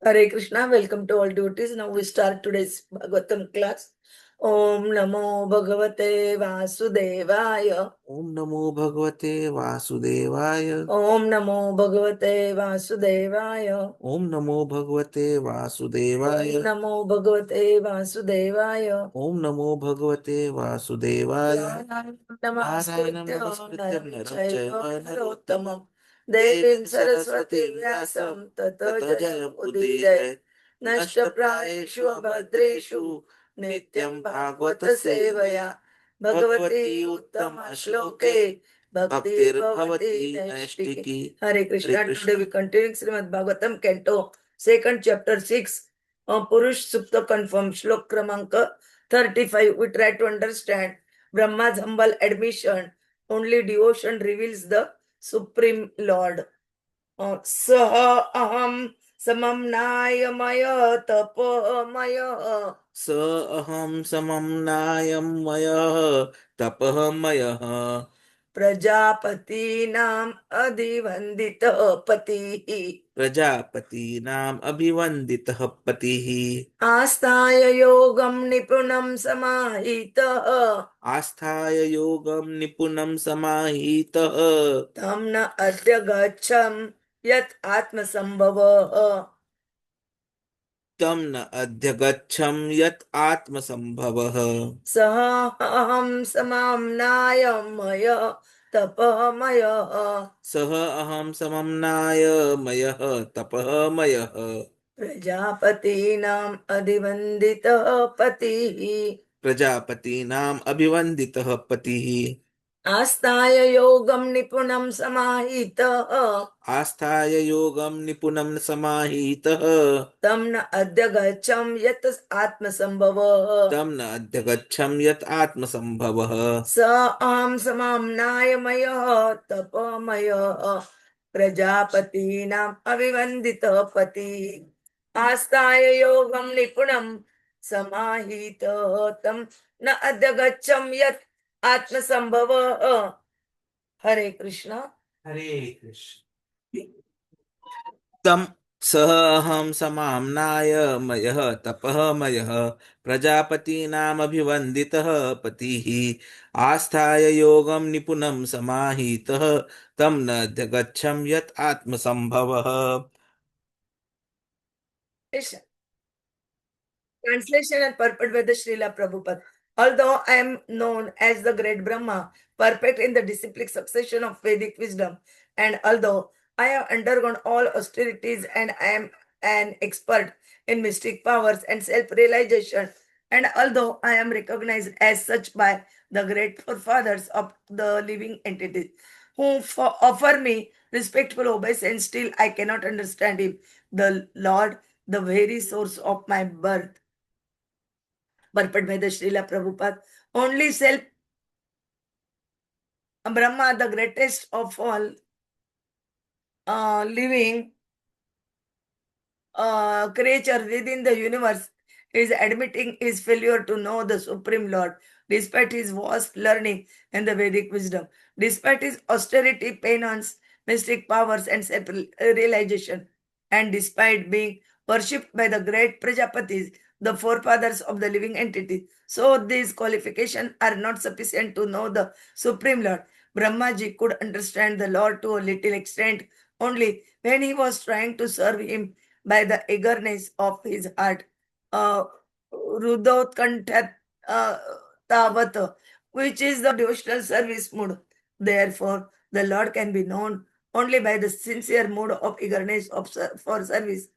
Hare Krishna, welcome to all devotees. Now we start today's Bhagavatam class. Om Namo Bhagavate Vasudevaya. Om Namo Bhagavate Vasudevaya. Om Namo Bhagavate Vasudevaya. Om Namo Bhagavate Vasudevaya. Namo Bhagavate Vasudevaya. Om Namo Bhagavate Vasudevaya. Namaskritya Narayana Namaskritya Naram Naram Chaiva Chaiva Narottamam Narottamam Devim Devim Saraswati Saraswati Vyasam Vyasam Tata Tata Jayam Jayam Udire Udire Nashta Nashtaprayeshu Prayeshu Abhadreshu Abhadreshu Nityam Nityam Bhagavata Bhagavata Sevaya Sevaya Bhagavati Bhagavati Uttama Uttama Shloke Shloke Bhakti Bhaktir Bhavati Bhavati Naishtiki. Naishtiki. Hare Hare Krishna. Today we Krishna. continue Srimad Bhagavatam Canto, second chapter 6, Purush Supta confirm Shlok Kramanka 35. We try to understand Brahma's humble admission. Only devotion reveals the Supreme Lord. Saha aham samam nayamaya tapamaya. Sa aham samam nayam maya tapah maya Prajapatinam adhivandita patihi. प्रजापतीनाम् अभिवन्दितः पतिः आस्थाय योगं निपुणं समाहितः आस्थाय योगं निपुणं समाहितः तं न अद्य गच्छं यत् आत्मसम्भवः तं न अध्यगच्छं यत् आत्मसम्भवः सः अहं समाम्नायमय तपमयः सः अहं समम्नाय मयः तपः मयः प्रजापतीनाम् अधिवन्दितः पतिः प्रजापतीनाम् अभिवन्दितः पतिः आस्थाय योगं निपुणं समाहितः आस्थाय योगं निपुणं समाहितः तं न अद्य गच्छं यत् आत्मसम्भवः तं न अध्यगच्छं यत् आत्मसम्भवः स अहं समाम्नायमयः तपमयः प्रजापतीनाम् अभिवन्दितः पतिः आस्थाय योगं निपुणं समाहितः तं न अद्य गच्छं यत् आत्मसम्भवः. हरे कृष्ण. हरे कृष्ण तं सः अहं समाम्नाय मयः तपः मयः प्रजापतीनामभिवन्दितः पतिः आस्थाय योगं निपुणं समाहितः तं न गच्छं यत् आत्मसम्भवः. Translation and purport by the Srila Prabhupada. Although I am known as the great Brahma, perfect in the disciplic succession of Vedic wisdom, and although I have undergone all austerities and I am an expert in mystic powers and self-realization, and although I am recognized as such by the great forefathers of the living entities, who offer me respectful obeisance, still I cannot understand him, the Lord, the very source of my birth. Purport by the Srila Prabhupada. Only self Brahma, the greatest of all living creature within the universe, is admitting his failure to know the Supreme Lord, despite his vast learning and the Vedic wisdom, despite his austerity, penance, mystic powers, and self-realization, and despite being worshipped by the great Prajapatis, the forefathers of the living entity. So these qualifications are not sufficient to know the Supreme Lord. Brahmaji could understand the Lord to a little extent only when he was trying to serve him by the eagerness of his heart. hṛdautkaṇṭhyavatā, which is the devotional service mood. Therefore, the Lord can be known only by the sincere mood of eagerness for service,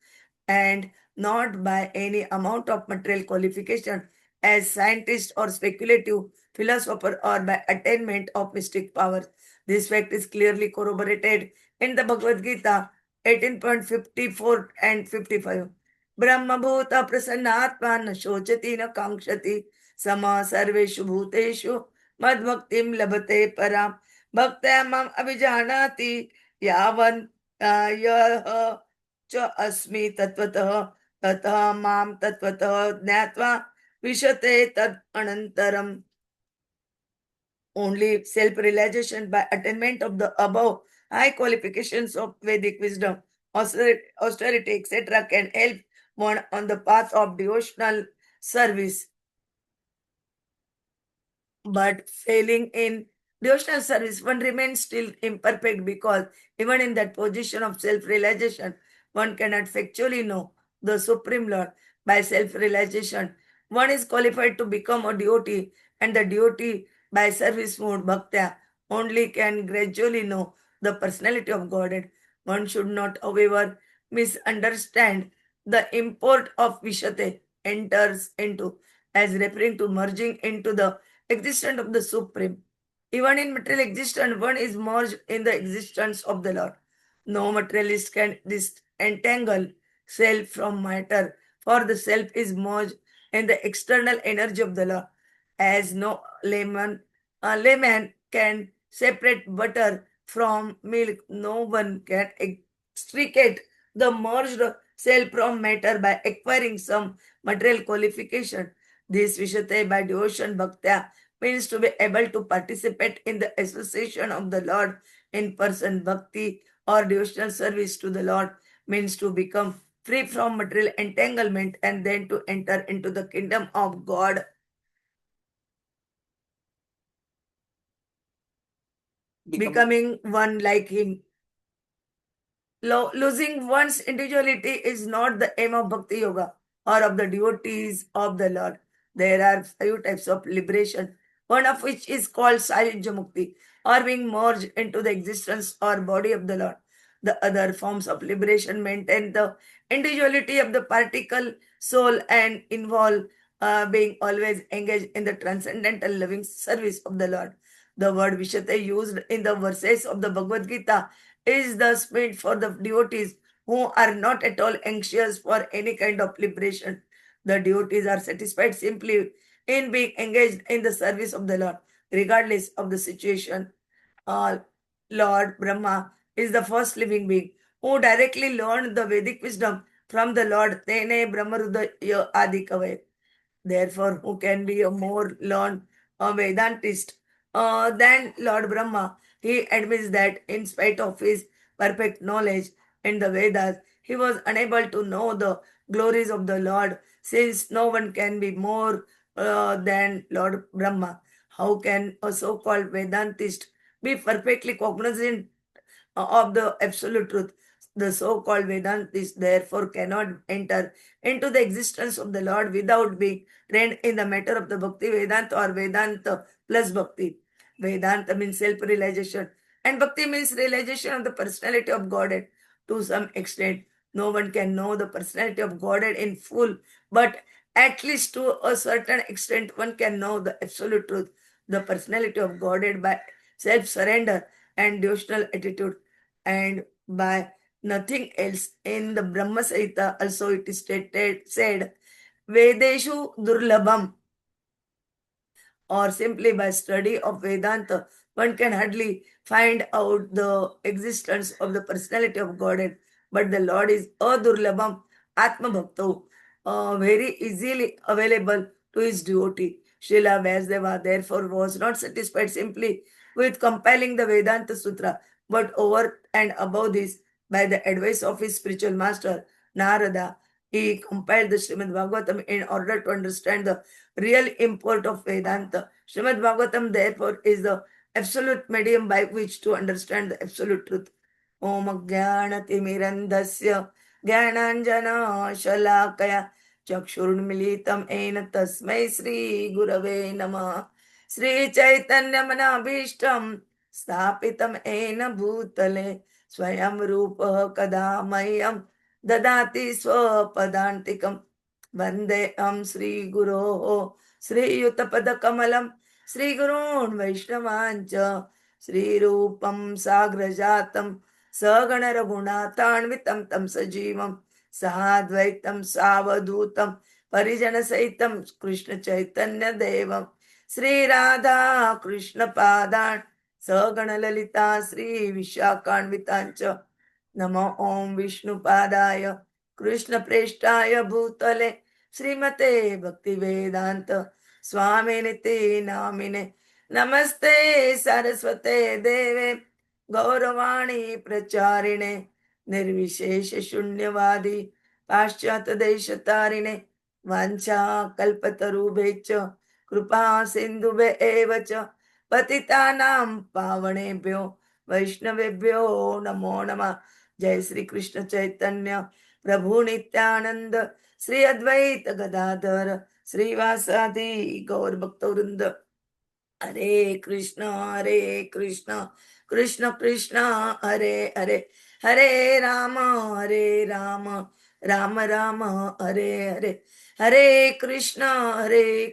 and not by any amount of material qualification as scientist or speculative philosopher, or by attainment of mystic powers. This fact is clearly corroborated in the Bhagavad Gita 18.54 and 55. Brahmabhuta prasannatma na shochati na kankshati sama sarveshu bhuteshu madbhaktim labhate param bhaktya mam abhijanati yavan yah cha asmi tatvatah tatah mam tatvatah jnatva vishate tad anantaram. Only self-realization by attainment of the above high qualifications of Vedic wisdom austerity, etc., can help one on the path of devotional service. But failing in devotional service, one remains still imperfect because even in that position of self-realization, one cannot factually know the Supreme Lord. By self-realization, one is qualified to become a devotee, and the devotee by service mode, bhaktya, only can gradually know the personality of Godhead. One should not, however, misunderstand the import of Vishate enters into as referring to merging into the existence of the Supreme. Even in material existence, one is merged in the existence of the Lord. No materialist can disentangle self from matter, for the self is merged in the external energy of the Lord. As no layman can separate butter from milk, no one can extricate the merged self from matter by acquiring some material qualification. This Vishate by devotion bhaktya means to be able to participate in the association of the Lord in person. Bhakti or devotional service to the Lord means to become free from material entanglement and then to enter into the kingdom of God, becoming one like Him. Losing one's individuality is not the aim of Bhakti Yoga or of the devotees of the Lord. There are 5 types of liberation, one of which is called Sahajya Mukti, or being merged into the existence or body of the Lord. The other forms of liberation maintain the individuality of the particle soul and involve being always engaged in the transcendental loving service of the Lord. The word Vishate used in the verses of the Bhagavad Gita is thus meant for the devotees who are not at all anxious for any kind of liberation. The devotees are satisfied simply in being engaged in the service of the Lord, regardless of the situation. Lord Brahma is the first living being who directly learned the Vedic wisdom from the Lord tene ādi-kavaye. Therefore, who can be a more learned Vedantist than Lord Brahma? He admits that in spite of his perfect knowledge in the Vedas, he was unable to know the glories of the Lord, since no one can be more than Lord Brahma. How can a so-called Vedantist be perfectly cognizant of the absolute truth? The so-called Vedantists therefore cannot enter into the existence of the Lord without being trained in the matter of the Bhakti Vedanta or Vedanta plus Bhakti. Vedanta means self-realization and Bhakti means realization of the personality of Godhead. To some extent, no one can know the personality of Godhead in full, but at least to a certain extent, one can know the absolute truth, the personality of Godhead by self-surrender and devotional attitude, and by nothing else. In the Brahma Samhita also it is said, Vedeshu Durlabham, or simply by study of Vedanta, one can hardly find out the existence of the personality of Godhead. But the Lord is Adurlabham Atma Bhakto, very easily available to his devotee. Srila Vyasdeva therefore was not satisfied simply with compiling the Vedanta Sutra, but over and above this, by the advice of his spiritual master, Narada, he compiled the Srimad Bhagavatam in order to understand the real import of Vedanta. Srimad Bhagavatam, therefore, is the absolute medium by which to understand the absolute truth. Om Jnanatimirandhasya Jnananjana Shalakaya Chakshurmilitam Ena Tasmai Sri Gurave Namah Sri Chaitanya Manabhishtam Sthapitam Ena Bhutale Swayam Rupa Kadamayam Dadati Swapadantikam Vandeham Sri Guru Sri Yutapada Kamalam Sri Gurun Vaishnavancha Sri Rupam Sagrajatam Sagana Raghunatanvitam Tam Sajivam Sahadvaitam Savadutam Parijana Saitam Krishna Chaitanya Devam Sri Radha Krishna Padan Sagana Lalita Sri Vishakhanvitancha Namo Om Vishnu Padaya Krishna Preshtaya Bhutale Srimate Bhakti Vedanta Swami Niti Namine Namaste Saraswate Deve Gauravani Pracharine निर्विशेष शून्यवादी पाश्चात्य देश तारिणे वांछा कल्पतरुभ्यश्च कृपा सिन्धुभ्य एव च पतितानां पावनेभ्यो वैष्णवेभ्यो नमो नमः। जय श्री कृष्ण चैतन्य प्रभु नित्यानंद श्री अद्वैत गदाधर श्रीवासादि गौर भक्तवृंद। हरे Krishna Krishna Krishna Hare Hare Hare Ram Ram Ram Hare Hare Hare Krishna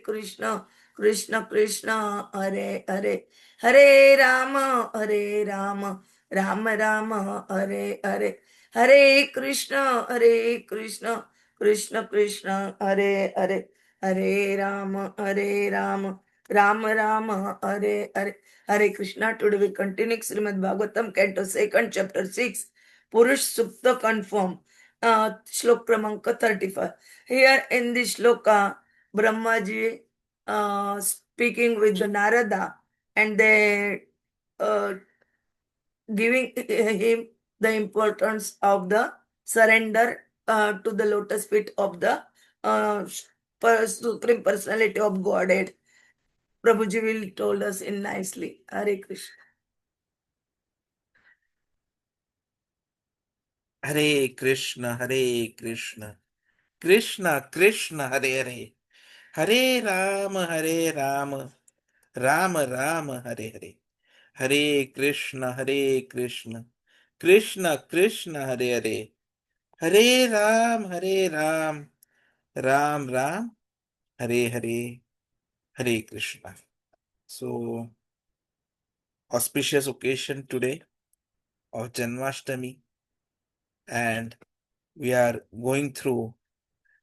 Krishna Krishna Hare Hare Hare Ram Ram Ram Hare Hare Hare Krishna Krishna Krishna Hare Hare Hare Ram Rama Rama Hare Hare Hare Krishna. Today we continue Srimad Bhagavatam, Canto 2nd, Chapter 6, Purush Supta Confirm, Shlok Kramanka 35. Here in this shloka, Brahmaji speaking with the Narada, and they giving him the importance of the surrender to the lotus feet of the Supreme Personality of Godhead. Prabhuji will told us in nicely. Hare Krishna. Hare Krishna, Hare Krishna, Krishna Krishna, Hare Hare, Hare Rama, Hare Rama, Rama Rama, Hare Hare, Hare Krishna, Hare Krishna, Krishna Krishna, Hare Hare, Hare Ram, Hare Ram, Ram Ram, Hare Hare, Hare Krishna. So, auspicious occasion today of Janmashtami, and we are going through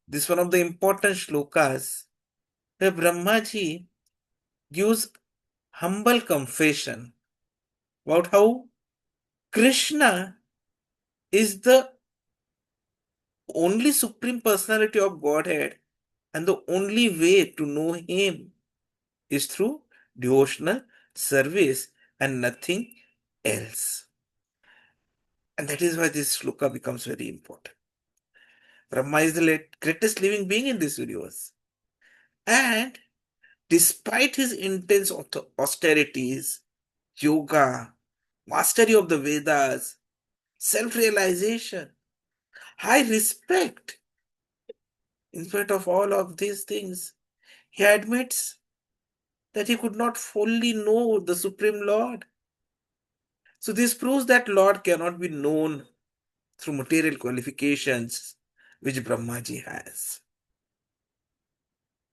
this one of the important shlokas where Brahmaji gives humble confession about how Krishna is the only supreme personality of Godhead, and the only way to know him is through devotional service and nothing else. And that is why this shloka becomes very important. Brahma is the greatest living being in this universe. And despite his intense austerities, yoga, mastery of the Vedas, self realization, high respect, in spite of all of these things, he admits that he could not fully know the Supreme Lord. So, this proves that Lord cannot be known through material qualifications which Brahmaji has.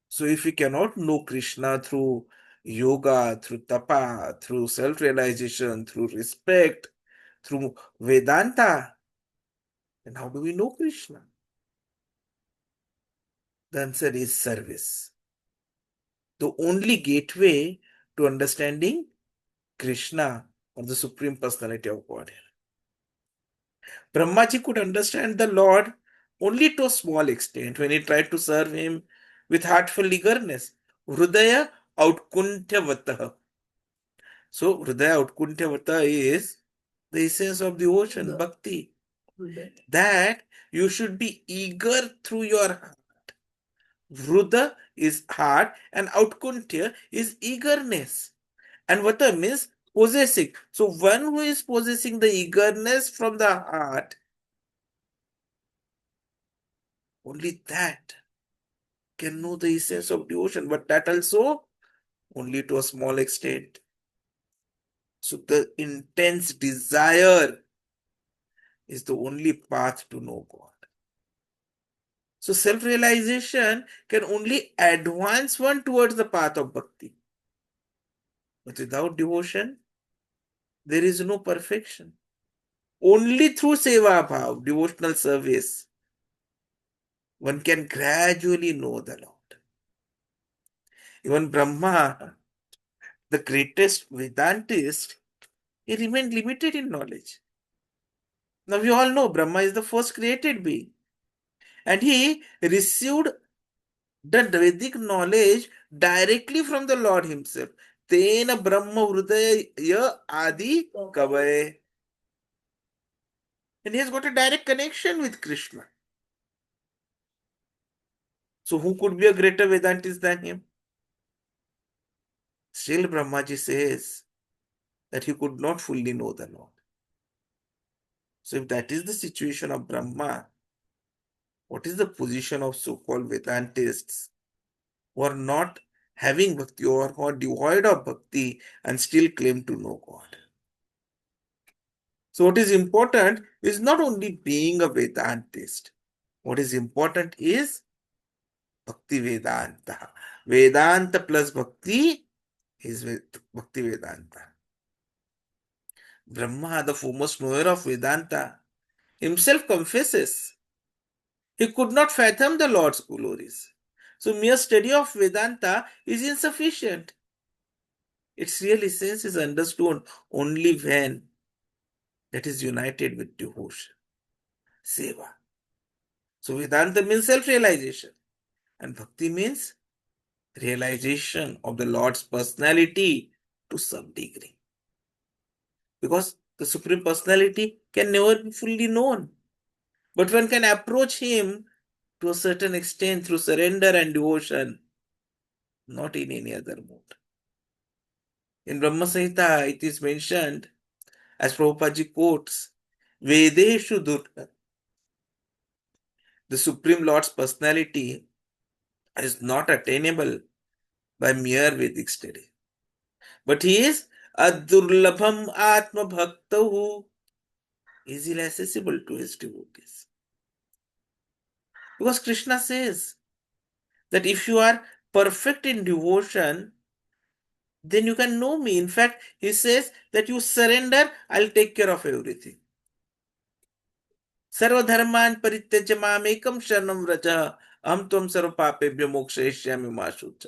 So, if we cannot know Krishna through yoga, through tapa, through self realization, through respect, through Vedanta, then how do we know Krishna? The answer is service. The only gateway to understanding Krishna or the Supreme Personality of Godhead. Brahmaji could understand the Lord only to a small extent when he tried to serve him with heartfelt eagerness. Hṛdaya ādi-kavaye. So, hṛdaya ādi-kavaye is the essence of devotion, bhakti. That you should be eager through your heart. Hṛdā is heart and ādi-kavaye is eagerness. And vata means possessing. So one who is possessing the eagerness from the heart, only that can know the essence of devotion, but that also only to a small extent. So the intense desire is the only path to know God. So self-realization can only advance one towards the path of bhakti. But without devotion, there is no perfection. Only through seva-bhāva, devotional service, one can gradually know the Lord. Even Brahma, the greatest Vedāntist, he remained limited in knowledge. Now we all know Brahma is the first created being, and he received the Vedic knowledge directly from the Lord himself. Tene brahma hṛdaya ādi-kavaye. And he has got a direct connection with Krishna. So who could be a greater Vedantist than him? Still Brahmaji says that he could not fully know the Lord. So if that is the situation of Brahma, what is the position of so-called Vedantists who are not having bhakti or who are devoid of bhakti and still claim to know God? So what is important is not only being a Vedantist. What is important is Bhakti Vedanta. Vedanta plus Bhakti is Bhakti Vedanta. Brahma, the foremost knower of Vedanta, himself confesses he could not fathom the Lord's glories. So mere study of Vedanta is insufficient. Its real essence is understood only when that is united with devotion, seva. So Vedanta means self-realization, and Bhakti means realization of the Lord's personality to some degree. Because the Supreme Personality can never be fully known, but one can approach Him to a certain extent through surrender and devotion, not in any other mode. In Brahma Samhita, it is mentioned, as Prabhupada quotes, Vedeshu Durga, the Supreme Lord's personality is not attainable by mere Vedic study, but He is Adurlabham Atma Bhaktahu, easily accessible to His devotees. Because Krishna says that if you are perfect in devotion, then you can know me. In fact, He says that you surrender, I'll take care of everything. सर्वधर्मान् परित्यज्य मामेकं शरणं व्रज अहं त्वं सर्वपापेभ्यो मोक्षयिष्यामि मा शुच.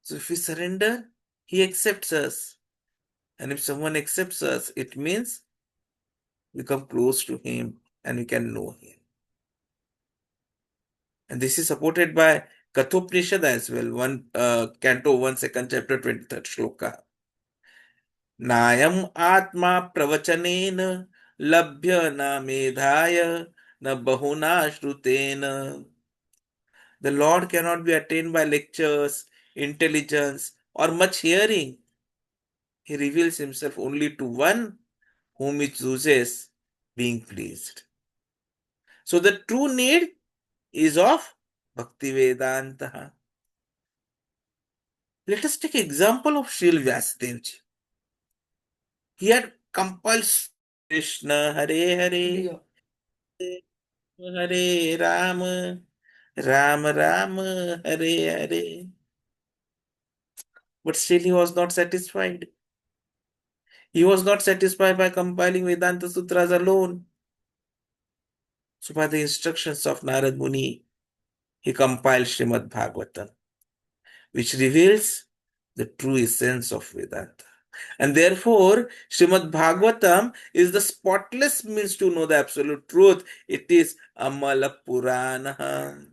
So if we surrender, He accepts us. And if someone accepts us, it means we come close to Him and we can know Him. And this is supported by Kathopanishad as well, Canto 1, 2nd chapter, 23rd shloka. Nayam atma pravachanena labhya na medhaya na bahuna shrutena. The Lord cannot be attained by lectures, intelligence, or much hearing. He reveals Himself only to one whom He chooses, being pleased. So the true need is of Bhakti Vedanta. Let us take example of Srila Vyasadevji. He had compiled Krishna Hare Hare, Hare Rama, Rama Rama, Hare Hare. But still he was not satisfied. He was not satisfied by compiling Vedanta Sutras alone. So by the instructions of Narad Muni, he compiled Srimad-Bhagavatam, which reveals the true essence of Vedanta. And therefore, Srimad-Bhagavatam is the spotless means to know the absolute truth. It is Amala Purana.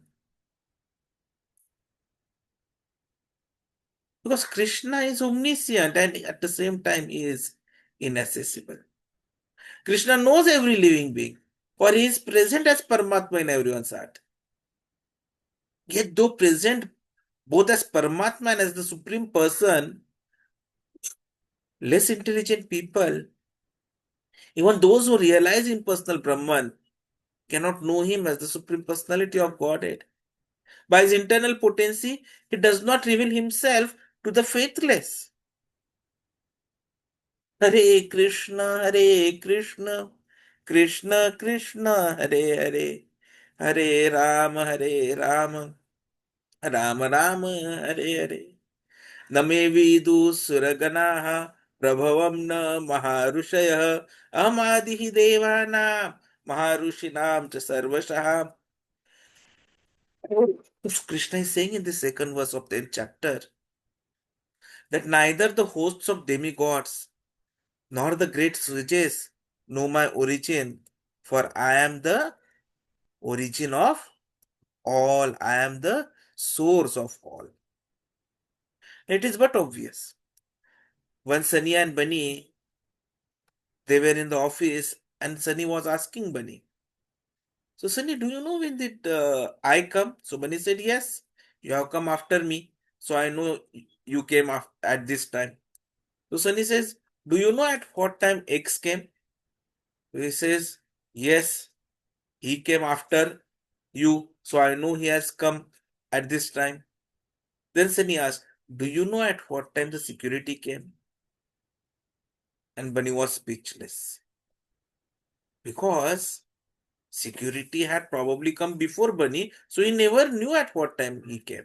Because Krishna is omniscient and at the same time he is inaccessible. Krishna knows every living being, for he is present as Paramatma in everyone's heart. Yet though present both as Paramatma and as the Supreme Person, less intelligent people, even those who realize impersonal Brahman, cannot know him as the Supreme Personality of Godhead. By his internal potency, he does not reveal himself to the faithless. Hare Krishna, Krishna Krishna, Hare Hare, Hare Rama, Rama Rama, Hare Hare. Name vidu suraganaha prabhavam na maharushayah amadihi devanam maharushinam cha sarvashah. Krishna is saying in the second verse of the 10th chapter that neither the hosts of demigods nor the great sages know my origin, for I am the origin of all, I am the source of all. It is but obvious. When Sunny and Bunny They were in the office and Sunny was asking Bunny, so Sunny, do you know when did I come? So Bunny said, yes, you have come after me. So I know you came at this time. So Sunny says, do you know at what time X came? He says, yes, he came after you. So I know he has come at this time. Then Sunny asked, do you know at what time the security came? And Bunny was speechless because security had probably come before Bunny, so he never knew at what time he came.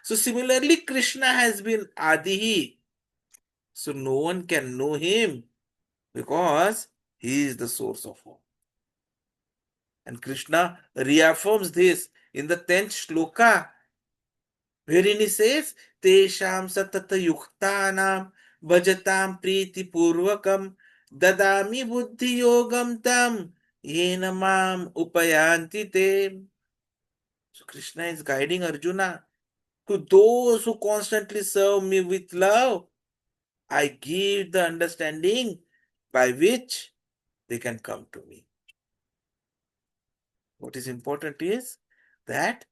So similarly, Krishna has been Adihi, so no one can know him because he is the source of all. And Krishna reaffirms this in the 10th shloka, wherein he says, Tesham satata yuktanam bhajatam priti purvakam dadami buddhi yogam tam yena mam upayanti te. So Krishna is guiding Arjuna. To those who constantly serve me with love, I give the understanding by which they can come to me. What is important is that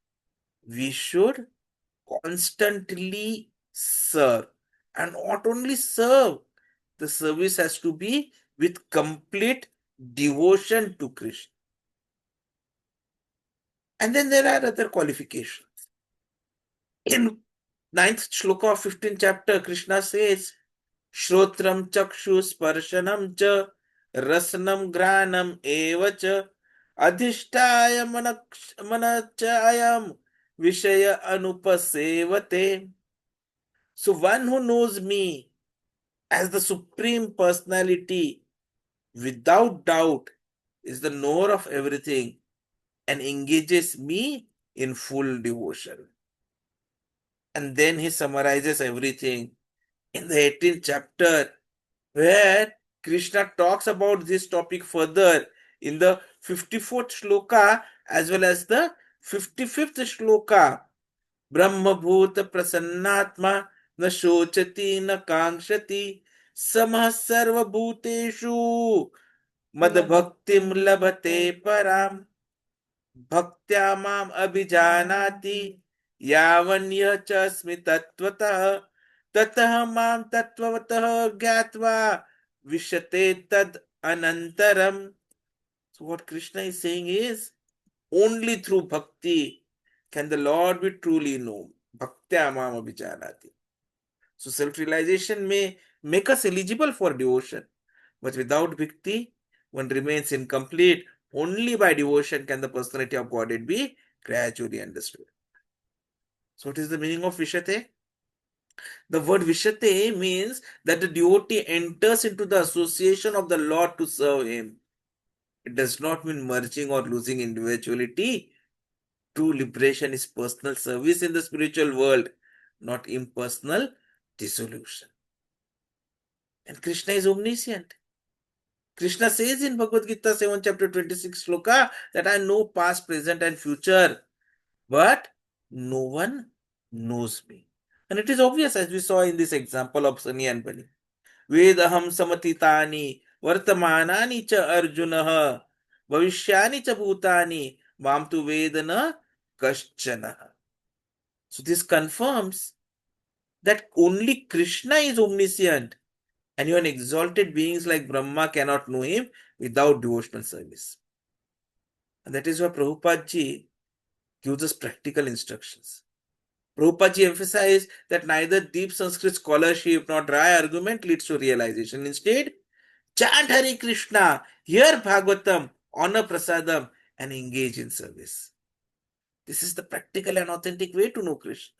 we should constantly serve, and not only serve, the service has to be with complete devotion to Krishna. And then there are other qualifications. In 9th shloka of 15th chapter, Krishna says, Shrotram chakshu sparshanam cha rasnam granam eva cha adhishtaya manachayam vishaya anupasevate. So one who knows me as the Supreme Personality without doubt is the knower of everything and engages me in full devotion. And then he summarizes everything in the 18th chapter, where Krishna talks about this topic further in the 54th shloka as well as the 55th shloka. Brahma bhuta prasannatma na shochati na kankshati samah sarva bhuteshu mad bhaktim labhate param bhaktya mam abhijanati yavanya chasmi tatvatah tatah mam tatvatah gyatva vishate tad anantaram. So what Krishna is saying is, only through bhakti can the Lord be truly known. Bhaktya mam abhijanati. So self-realization may make us eligible for devotion, but without bhakti, one remains incomplete. Only by devotion can the personality of Godhead be gradually understood. So what is the meaning of Vishate? The word Vishate means that the devotee enters into the association of the Lord to serve him. It does not mean merging or losing individuality. True liberation is personal service in the spiritual world, not impersonal dissolution. And Krishna is omniscient. Krishna says in Bhagavad Gita 7 chapter 26 shloka that I know past, present and future, but no one knows me. And it is obvious as we saw in this example of Sunny and Bani. Vedaham samatitani vartamanani cha arjunah bhavishyani cha bhutani mam tu vedana kaschana. So this confirms that only Krishna is omniscient, and even exalted beings like Brahma cannot know him without devotional service. And that is why Prabhupada ji gives us practical instructions. Prabhupada ji emphasized that neither deep Sanskrit scholarship nor dry argument leads to realization. Instead, chant Hare Krishna, hear Bhagavatam, honor Prasadam, and engage in service. This is the practical and authentic way to know Krishna.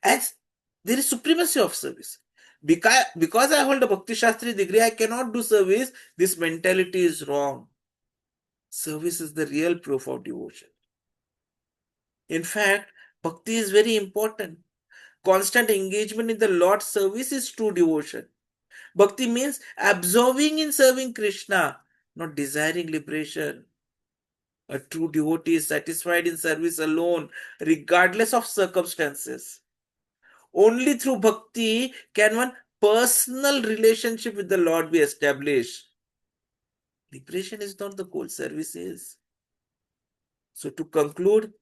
As there is supremacy of service. Because I hold a Bhakti Shastri degree, I cannot do service. This mentality is wrong. Service is the real proof of devotion. In fact, Bhakti is very important. Constant engagement in the Lord's service is true devotion. Bhakti means absorbing in serving Krishna, not desiring liberation. A true devotee is satisfied in service alone, regardless of circumstances. Only through bhakti can one personal relationship with the Lord we establish, liberation is not the goal, service is. So to conclude,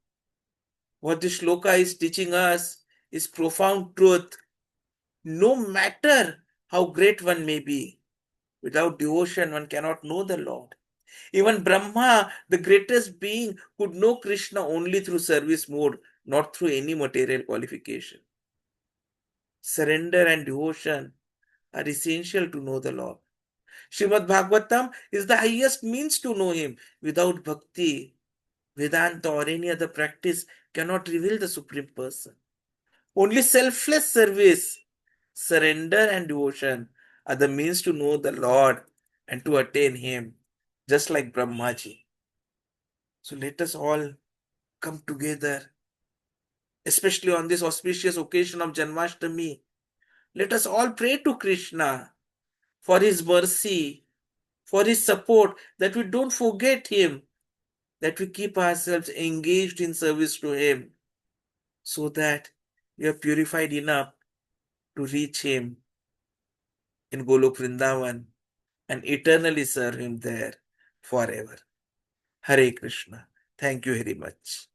what this shloka is teaching us is profound truth. No matter how great one may be, without devotion one cannot know the Lord. Even Brahma, the greatest being, could know Krishna only through service mode, not through any material qualification. Surrender and devotion are essential to know the Lord. Srimad Bhagavatam is the highest means to know Him. Without bhakti, Vedanta, or any other practice cannot reveal the Supreme Person. Only selfless service, surrender, and devotion are the means to know the Lord and to attain Him, just like Brahmaji. So let us all come together, especially on this auspicious occasion of Janmashtami. Let us all pray to Krishna for His mercy, for His support, that we don't forget Him, that we keep ourselves engaged in service to Him, so that we are purified enough to reach Him in Golok Vrindavan and eternally serve Him there forever. Hare Krishna. Thank you very much.